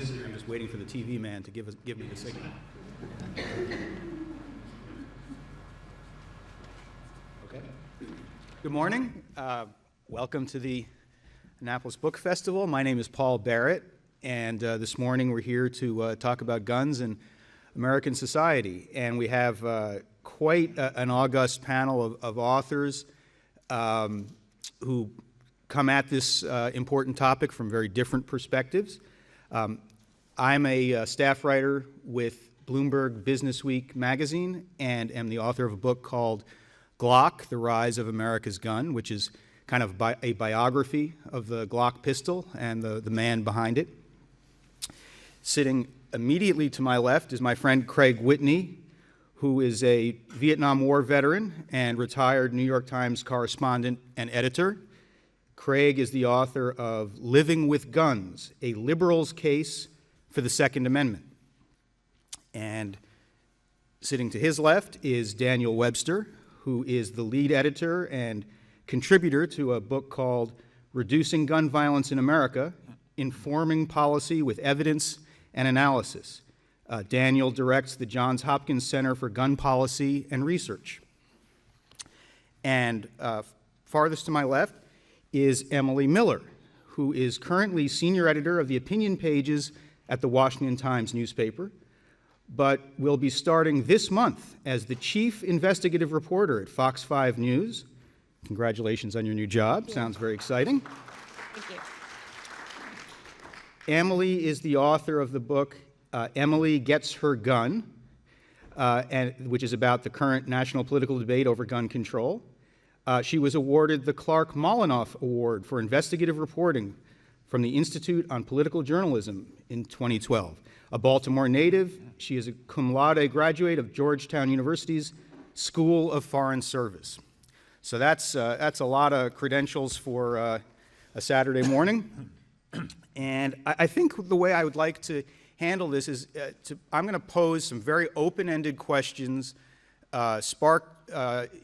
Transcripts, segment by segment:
I'm just waiting for the TV man to give me the signal. Okay. Good morning. Welcome to the Annapolis Book Festival. My name is Paul Barrett, and this morning we're here to talk about guns and American society. And we have quite an august panel of authors who come at this important topic from very different perspectives. I'm a staff writer with Bloomberg Businessweek magazine and am the author of a book called Glock, The Rise of America's Gun, which is kind of a biography of the Glock pistol and the man behind it. Sitting immediately to my left is my friend Craig Whitney, who is a Vietnam War veteran and retired New York Times correspondent and editor. Craig is the author of Living with Guns, A Liberal's Case for the Second Amendment. And sitting to his left is Daniel Webster, who is the lead editor and contributor to a book called Reducing Gun Violence in America, Informing Policy with Evidence and Analysis. Daniel directs the Johns Hopkins Center for Gun Policy and Research. And farthest to my left is Emily Miller, who is currently senior editor of the opinion pages at the Washington Times newspaper, but will be starting this month as the chief investigative reporter at Fox 5 News. Congratulations on your new job. Sounds very exciting. Thank you. Emily is the author of the book Emily Gets Her Gun, which is about the current national political debate over gun control. She was awarded the Clark Molinoff Award for investigative reporting from the Institute on Political Journalism in 2012. A Baltimore native, she is a cum laude graduate of Georgetown University's School of Foreign Service. So that's a lot of credentials for a Saturday morning. And I think the way I would like to handle this is I'm going to pose some very open-ended questions, sparked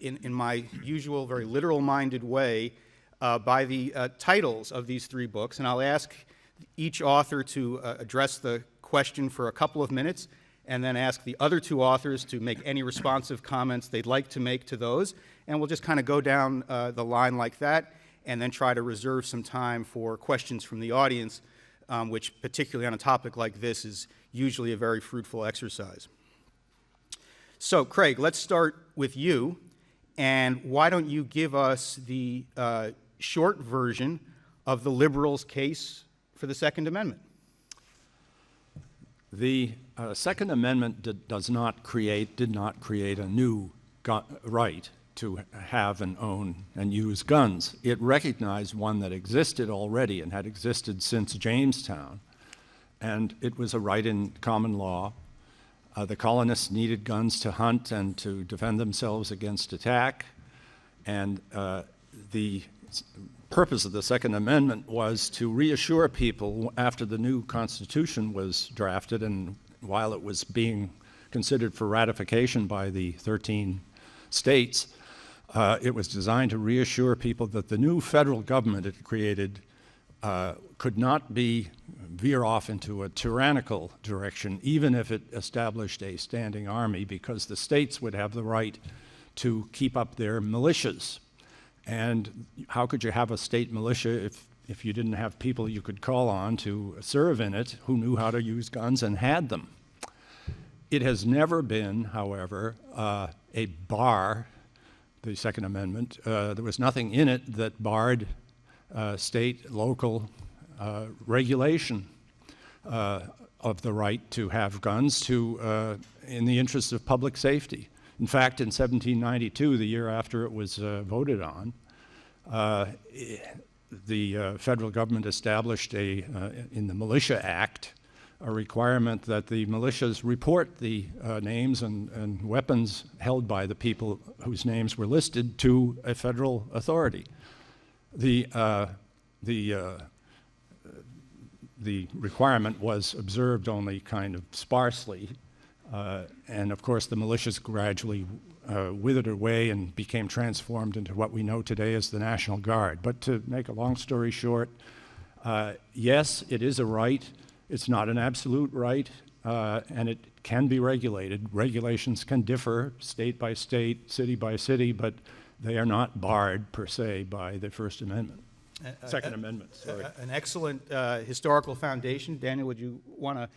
in my usual very literal-minded way by the titles of these three books, and I'll ask each author to address the question for a couple of minutes, and then ask the other two authors to make any responsive comments they'd like to make to those, and we'll just kind of go down the line like that, and then try to reserve some time for questions from the audience, which particularly on a topic like this is usually a very fruitful exercise. So, Craig, let's start with you, and why don't you give us the short version of the liberals' case for the Second Amendment? The Second Amendment did not create a new right to have and own and use guns. It recognized one that existed already and had existed since Jamestown, and it was a right in common law. The colonists needed guns to hunt and to defend themselves against attack, and the purpose of the Second Amendment was to reassure people after the new Constitution was drafted and while it was being considered for ratification by the 13 states. It was designed to reassure people that the new federal government it created could not veer off into a tyrannical direction, even if it established a standing army, because the states would have the right to keep up their militias. And how could you have a state militia if you didn't have people you could call on to serve in it who knew how to use guns and had them? It has never been, however, a bar, the Second Amendment. There was nothing in it that barred state, local regulation of the right to have guns in the interest of public safety. In fact, in 1792, the year after it was voted on, the federal government established in the Militia Act, a requirement that the militias report the names and weapons held by the people whose names were listed to a federal authority. The requirement was observed only kind of sparsely, and of course the militias gradually withered away and became transformed into what we know today as the National Guard. But to make a long story short, yes, it is a right It's not an absolute right, and it can be regulated. Regulations can differ state by state, city by city, but they are not barred per se by the First Amendment. Second Amendment, sorry. An excellent historical foundation. Daniel, would you want to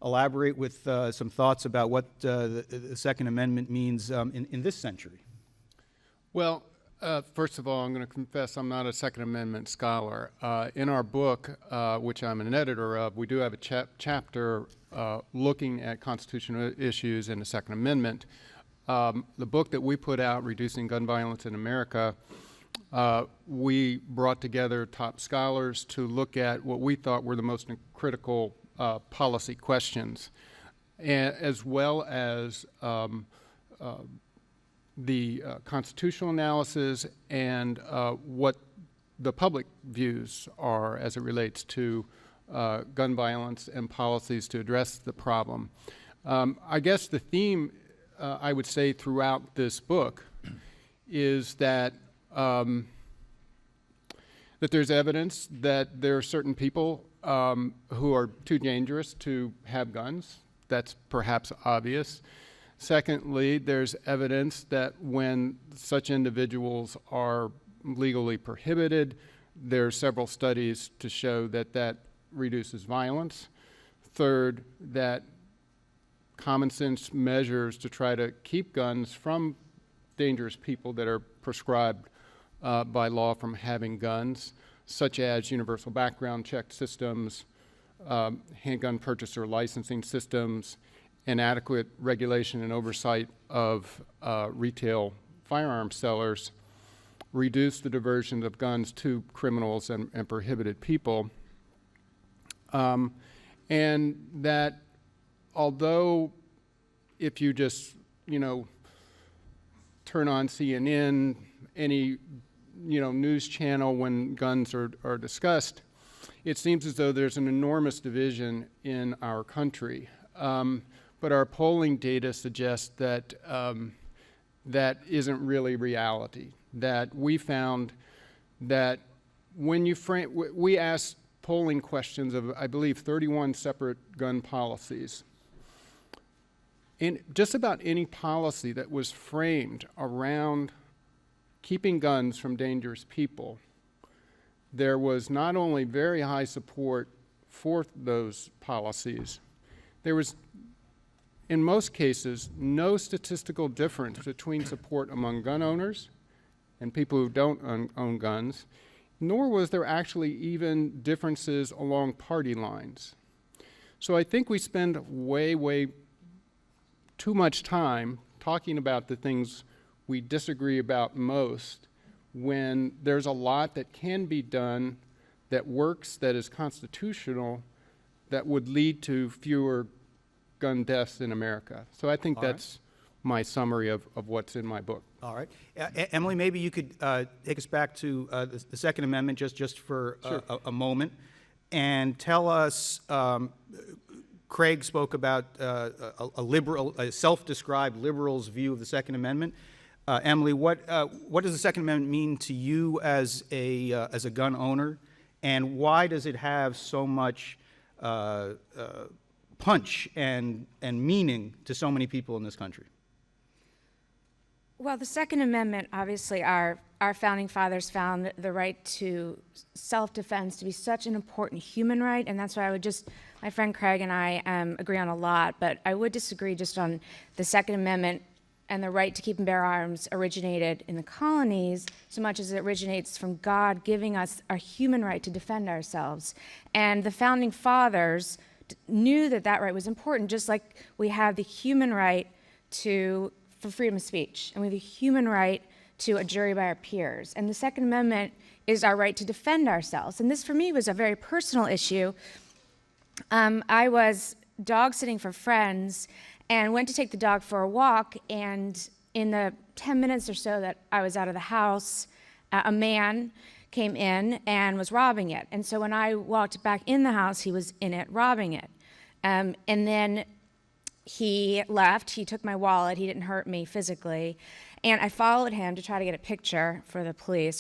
elaborate with some thoughts about what the Second Amendment means in this century? Well, first of all, I'm going to confess I'm not a Second Amendment scholar. In our book, which I'm an editor of, we do have a chapter looking at constitutional issues in the Second Amendment. The book that we put out, Reducing Gun Violence in America, we brought together top scholars to look at what we thought were the most critical policy questions, as well as the constitutional analysis and what the public views are as it relates to gun violence and policies to address the problem. I guess the theme, I would say, throughout this book is that that there's evidence that there are certain people who are too dangerous to have guns. That's perhaps obvious. Secondly, there's evidence that when such individuals are legally prohibited, there are several studies to show that that reduces violence. Third, that common sense measures to try to keep guns from dangerous people that are prescribed by law from having guns, such as universal background check systems, handgun purchaser licensing systems, inadequate regulation and oversight of retail firearm sellers, reduce the diversion of guns to criminals and prohibited people. And that although if you just, turn on CNN, any, news channel when guns are discussed, it seems as though there's an enormous division in our country. But our polling data suggests that that isn't really reality. That we found that when you we asked polling questions of, I believe, 31 separate gun policies. In just about any policy that was framed around keeping guns from dangerous people, there was not only very high support for those policies, there was, in most cases, no statistical difference between support among gun owners and people who don't own guns, nor was there actually even differences along party lines. So I think we spend way too much time talking about the things we disagree about most when there's a lot that can be done that works, that is constitutional, that would lead to fewer gun deaths in America. So I think that's my summary of what's in my book. All right. Emily, maybe you could take us back to the Second Amendment just for Sure. a moment and tell us, Craig spoke about a self-described liberal's view of the Second Amendment. Emily, what does the Second Amendment mean to you as a gun owner, and why does it have so much punch and meaning to so many people in this country? Well, the Second Amendment, obviously, our founding fathers found the right to self-defense to be such an important human right, and that's why I would my friend Craig and I agree on a lot, but I would disagree just on the Second Amendment and the right to keep and bear arms originated in the colonies so much as it originates from God giving us our human right to defend ourselves. And the founding fathers knew that that right was important, just like we have the human right for freedom of speech, and we have the human right to a jury by our peers. And the Second Amendment is our right to defend ourselves. And this, for me, was a very personal issue. I was dog sitting for friends and went to take the dog for a walk, and in the 10 minutes or so that I was out of the house, a man came in and was robbing it. And so when I walked back in the house, he was in it robbing it. And then he left. He took my wallet. He didn't hurt me physically. And I followed him to try to get a picture for the police.